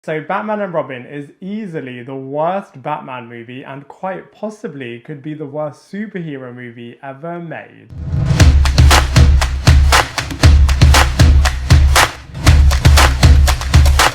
So Batman and Robin is easily the worst Batman movie and quite possibly could be the worst superhero movie ever made.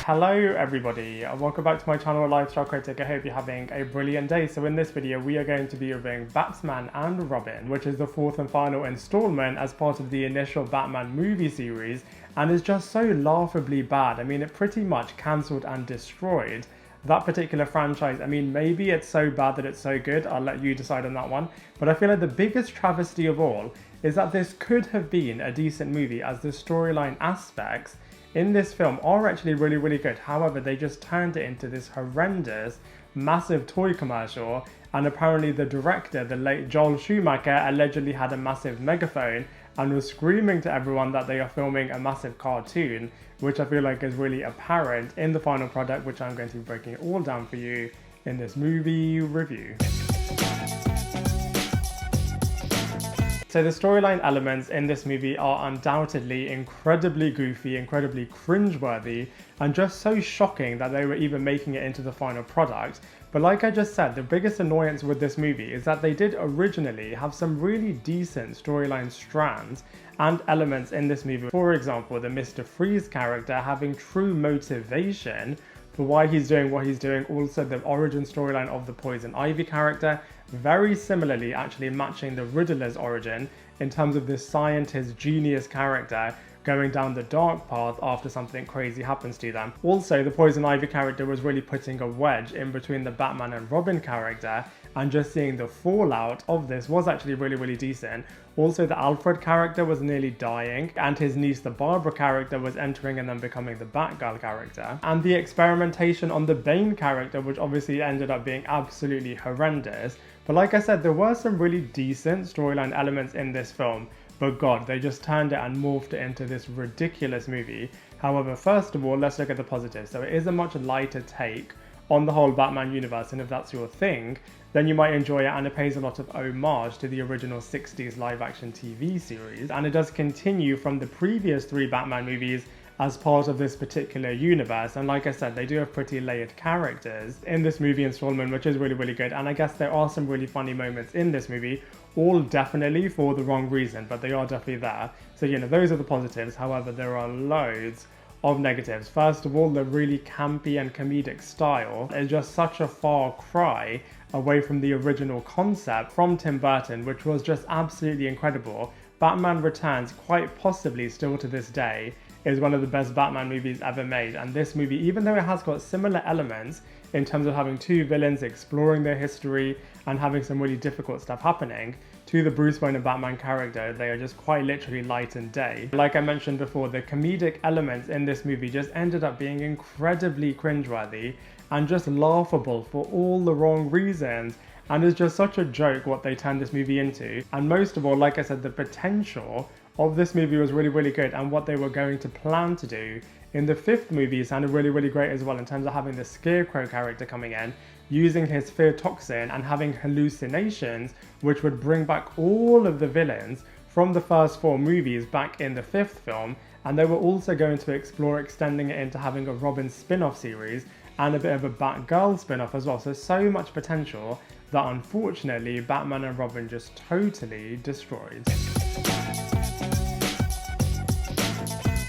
Hello everybody, and welcome back to my channel Lifestyle Critic. I hope you're having a brilliant day. So in this video we are going to be reviewing Batman and Robin, which is the fourth and final installment as part of the initial Batman movie series, and is just so laughably bad. I mean, it pretty much cancelled and destroyed that particular franchise. I mean, maybe it's so bad that it's so good, I'll let you decide on that one. But I feel like the biggest travesty of all is that this could have been a decent movie, as the storyline aspects in this film are actually really good. However, they just turned it into this horrendous, massive toy commercial, and apparently the director, the late Joel Schumacher, allegedly had a massive megaphone and was screaming to everyone that they are filming a massive cartoon, which I feel like is really apparent in the final product, which I'm going to be breaking it all down for you in this movie review. So the storyline elements in this movie are undoubtedly incredibly goofy, incredibly cringeworthy, and just so shocking that they were even making it into the final product. But like I just said, the biggest annoyance with this movie is that they did originally have some really decent storyline strands and elements in this movie. For example, the Mr. Freeze character having true motivation for why he's doing what he's doing. Also, the origin storyline of the Poison Ivy character, very similarly actually matching the Riddler's origin in terms of this scientist genius character going down the dark path after something crazy happens to them. Also, the Poison Ivy character was really putting a wedge in between the Batman and Robin character, and just seeing the fallout of this was actually really decent. Also, the Alfred character was nearly dying, and his niece, the Barbara character, was entering and then becoming the Batgirl character. And the experimentation on the Bane character, which obviously ended up being absolutely horrendous. But like I said, there were some really decent storyline elements in this film, but God, they just turned it and morphed it into this ridiculous movie. However, first of all, let's look at the positives. So it is a much lighter take on the whole Batman universe, and if that's your thing, then you might enjoy it, and it pays a lot of homage to the original 60s live-action TV series, and it does continue from the previous three Batman movies as part of this particular universe. And like I said, they do have pretty layered characters in this movie installment, which is really good, and I guess there are some really funny moments in this movie, all definitely for the wrong reason, but they are definitely there. So, you know, those are the positives. However, there are loads of negatives. First of all, the really campy and comedic style is just such a far cry away from the original concept from Tim Burton, which was just absolutely incredible. Batman Returns, quite possibly still to this day, is one of the best Batman movies ever made, and this movie, even though it has got similar elements in terms of having two villains exploring their history and having some really difficult stuff happening to the Bruce Wayne and Batman character, they are just quite literally light and day. Like I mentioned before, the comedic elements in this movie just ended up being incredibly cringeworthy and just laughable for all the wrong reasons, and it's just such a joke what they turned this movie into. And most of all, like I said, the potential of this movie was really good, and what they were going to plan to do in the fifth movie sounded really great as well, in terms of having the Scarecrow character coming in, using his fear toxin and having hallucinations, which would bring back all of the villains from the first four movies back in the fifth film. And they were also going to explore extending it into having a Robin spin-off series and a bit of a Batgirl spin-off as well. So much potential that unfortunately Batman and Robin just totally destroyed.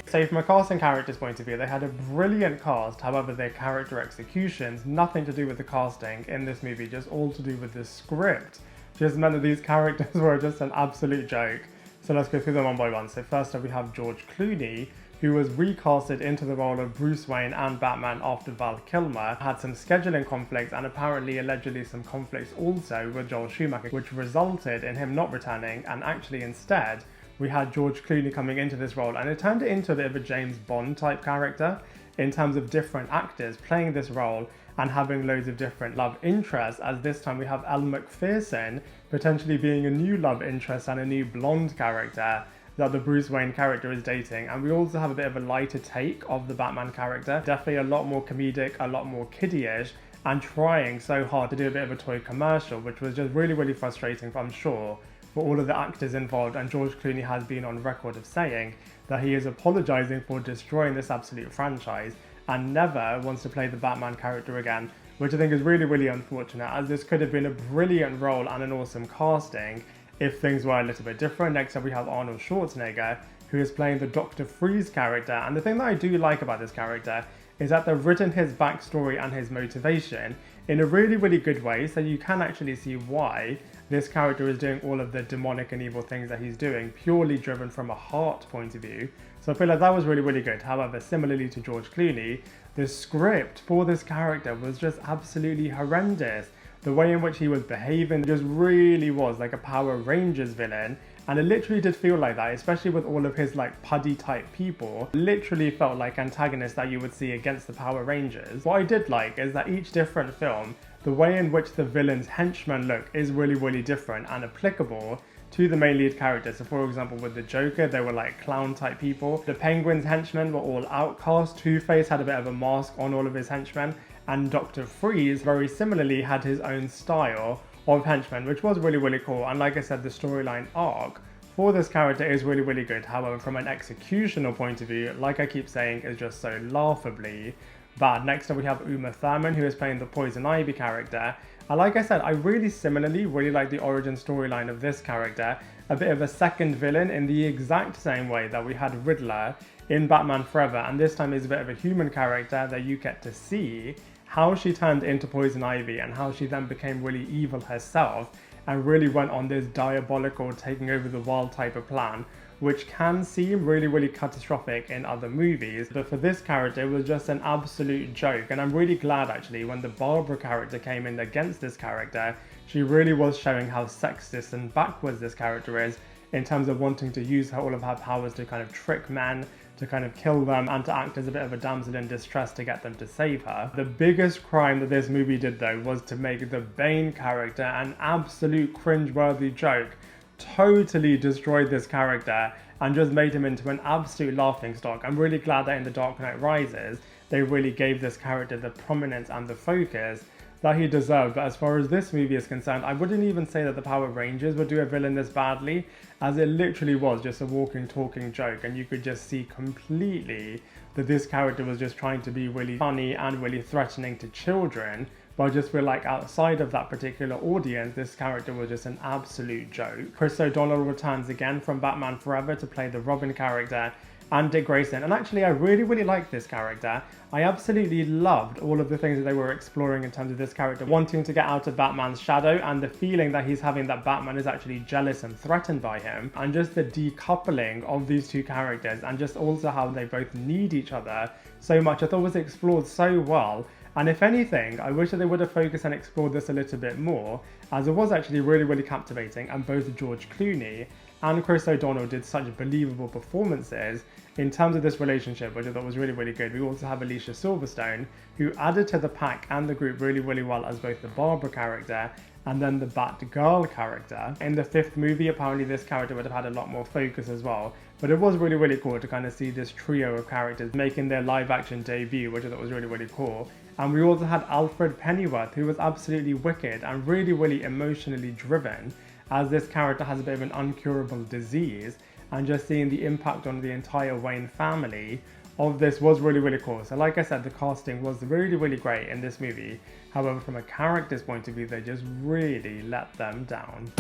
So from a cast and characters point of view, they had a brilliant cast. However, their character executions, nothing to do with the casting in this movie, just all to do with the script, just meant that these characters were just an absolute joke. So let's go through them one by one. So first up we have George Clooney, who was recasted into the role of Bruce Wayne and Batman after Val Kilmer had some scheduling conflicts, and apparently allegedly some conflicts also with Joel Schumacher, which resulted in him not returning, and actually instead we had George Clooney coming into this role, and it turned it into a bit of a James Bond type character in terms of different actors playing this role and having loads of different love interests, as this time we have Elle Macpherson potentially being a new love interest and a new blonde character that the Bruce Wayne character is dating. And we also have a bit of a lighter take of the Batman character, definitely a lot more comedic, a lot more kiddie-ish, and trying so hard to do a bit of a toy commercial, which was just really frustrating, I'm sure, for all of the actors involved. And George Clooney has been on record of saying that he is apologising for destroying this absolute franchise, and never wants to play the Batman character again, which I think is really, really unfortunate, as this could have been a brilliant role and an awesome casting if things were a little bit different. Next up we have Arnold Schwarzenegger, who is playing the Dr. Freeze character, and the thing that I do like about this character is that they've written his backstory and his motivation in a really, really good way, so you can actually see why this character is doing all of the demonic and evil things that he's doing, purely driven from a heart point of view. So I feel like that was really, really good. However, similarly to George Clooney, the script for this character was just absolutely horrendous. The way in which he was behaving just really was like a Power Rangers villain, and it literally did feel like that, especially with all of his like puddy type people. It literally felt like antagonists that you would see against the Power Rangers. What I did like is that each different film, the way in which the villain's henchmen look is really, really different and applicable to the main lead character. So for example, with the Joker, they were like clown type people. The Penguin's henchmen were all outcast. Two-Face had a bit of a mask on all of his henchmen, and Dr. Freeze very similarly had his own style of henchmen, which was really, really cool. And like I said, the storyline arc for this character is really, really good. However, from an executional point of view, like I keep saying, is just so laughably bad. Next up we have Thurman, who is playing the Poison Ivy character. And like I said, I similarly really like the origin storyline of this character. A bit of a second villain in the exact same way that we had Riddler in Batman Forever, and this time is a bit of a human character that you get to see how she turned into Poison Ivy and how she then became really evil herself and really went on this diabolical taking over the world type of plan, which can seem really, really catastrophic in other movies, but for this character it was just an absolute joke. And I'm really glad actually when the Barbara character came in against this character, she really was showing how sexist and backwards this character is in terms of wanting to use all of her powers to kind of trick men, to kind of kill them, and to act as a bit of a damsel in distress to get them to save her. The biggest crime that this movie did though was to make the Bane character an absolute cringe-worthy joke. Totally destroyed this character and just made him into an absolute laughingstock. I'm really glad that in The Dark Knight Rises they really gave this character the prominence and the focus that he deserved. But as far as this movie is concerned, I wouldn't even say that the Power Rangers would do a villain this badly, as it literally was just a walking, talking joke, and you could just see completely that this character was just trying to be really funny and really threatening to children. But I just feel like outside of that particular audience, this character was just an absolute joke. Chris O'Donnell returns again from Batman Forever to play the Robin character, and Dick Grayson. And actually I really, really like this character. I absolutely loved all of the things that they were exploring in terms of this character wanting to get out of Batman's shadow, and the feeling that he's having that Batman is actually jealous and threatened by him, and just the decoupling of these two characters, and just also how they both need each other so much. I thought was explored so well. And if anything, I wish that they would have focused and explored this a little bit more, as it was actually really, really captivating, and both George Clooney and Chris O'Donnell did such believable performances in terms of this relationship, which I thought was really, really good. We also have Alicia Silverstone, who added to the pack and the group really, really well as both the Barbara character and then the Batgirl character. In the fifth movie, apparently this character would have had a lot more focus as well, but it was really, really cool to kind of see this trio of characters making their live action debut, which I thought was really, really cool. And we also had Alfred Pennyworth, who was absolutely wicked and really, really emotionally driven, as this character has a bit of an uncurable disease, and just seeing the impact on the entire Wayne family of this was really, really cool. So like I said, the casting was really, really great in this movie. However, from a character's point of view, they just really let them down.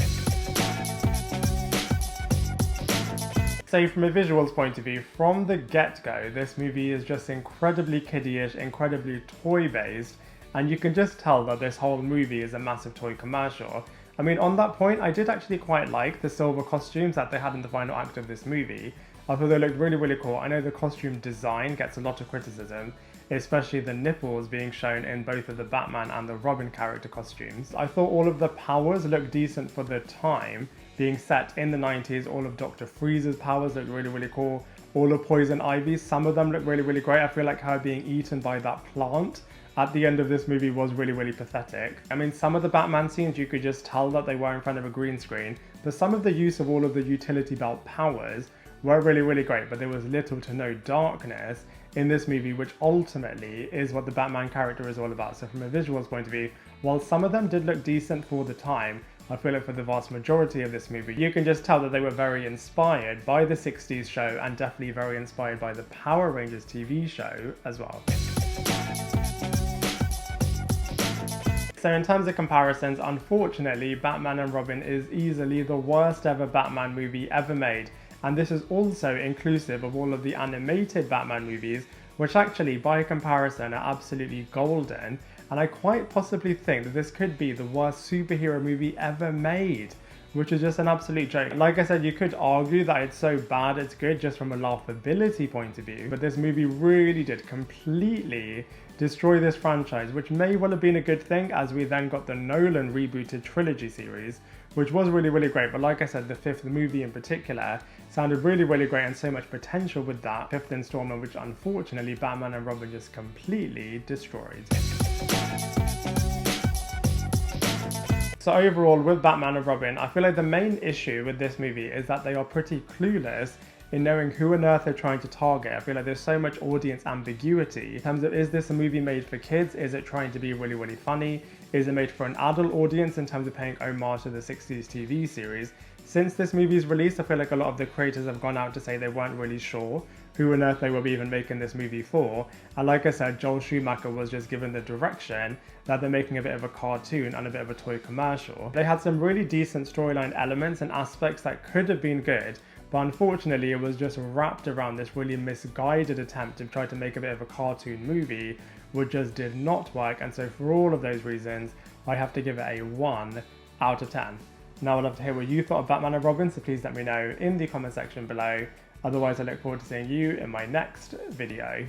So from a visuals point of view, from the get-go, this movie is just incredibly kiddie-ish, incredibly toy-based, and you can just tell that this whole movie is a massive toy commercial. I mean, on that point, I did actually quite like the silver costumes that they had in the final act of this movie. I thought they looked really, really cool. I know the costume design gets a lot of criticism, especially the nipples being shown in both of the Batman and the Robin character costumes. I thought all of the powers looked decent for the time, being set in the 90s. All of Dr. Freeze's powers looked really, really cool. All of Poison Ivy's, some of them look really, really great. I feel like her being eaten by that plant at the end of this movie was really, really pathetic. I mean, some of the Batman scenes, you could just tell that they were in front of a green screen, but some of the use of all of the utility belt powers were really, really great, but there was little to no darkness in this movie, which ultimately is what the Batman character is all about. So from a visuals point of view, while some of them did look decent for the time, I feel like for the vast majority of this movie, you can just tell that they were very inspired by the 60s show, and definitely very inspired by the Power Rangers TV show as well. So in terms of comparisons, unfortunately, Batman and Robin is easily the worst ever Batman movie ever made. And this is also inclusive of all of the animated Batman movies, which actually, by comparison, are absolutely golden. And I quite possibly think that this could be the worst superhero movie ever made, which is just an absolute joke. Like I said, you could argue that it's so bad it's good just from a laughability point of view, but this movie really did completely destroy this franchise, which may well have been a good thing, as we then got the Nolan rebooted trilogy series, which was really, really great. But like I said, the fifth movie in particular sounded really, really great, and so much potential with that fifth installment, which unfortunately Batman and Robin just completely destroyed. So overall, with Batman and Robin, I feel like the main issue with this movie is that they are pretty clueless in knowing who on earth they're trying to target. I feel like there's so much audience ambiguity in terms of, is this a movie made for kids? Is it trying to be really, really funny? Is it made for an adult audience in terms of paying homage to the 60s TV series? Since this movie's release, I feel like a lot of the creators have gone out to say they weren't really sure who on earth they will be even making this movie for. And like I said, Joel Schumacher was just given the direction that they're making a bit of a cartoon and a bit of a toy commercial. They had some really decent storyline elements and aspects that could have been good, but unfortunately it was just wrapped around this really misguided attempt to try to make a bit of a cartoon movie, which just did not work. And so for all of those reasons, I have to give it a 1 out of 10. Now I'd love to hear what you thought of Batman and Robin, so please let me know in the comment section below. Otherwise, I look forward to seeing you in my next video.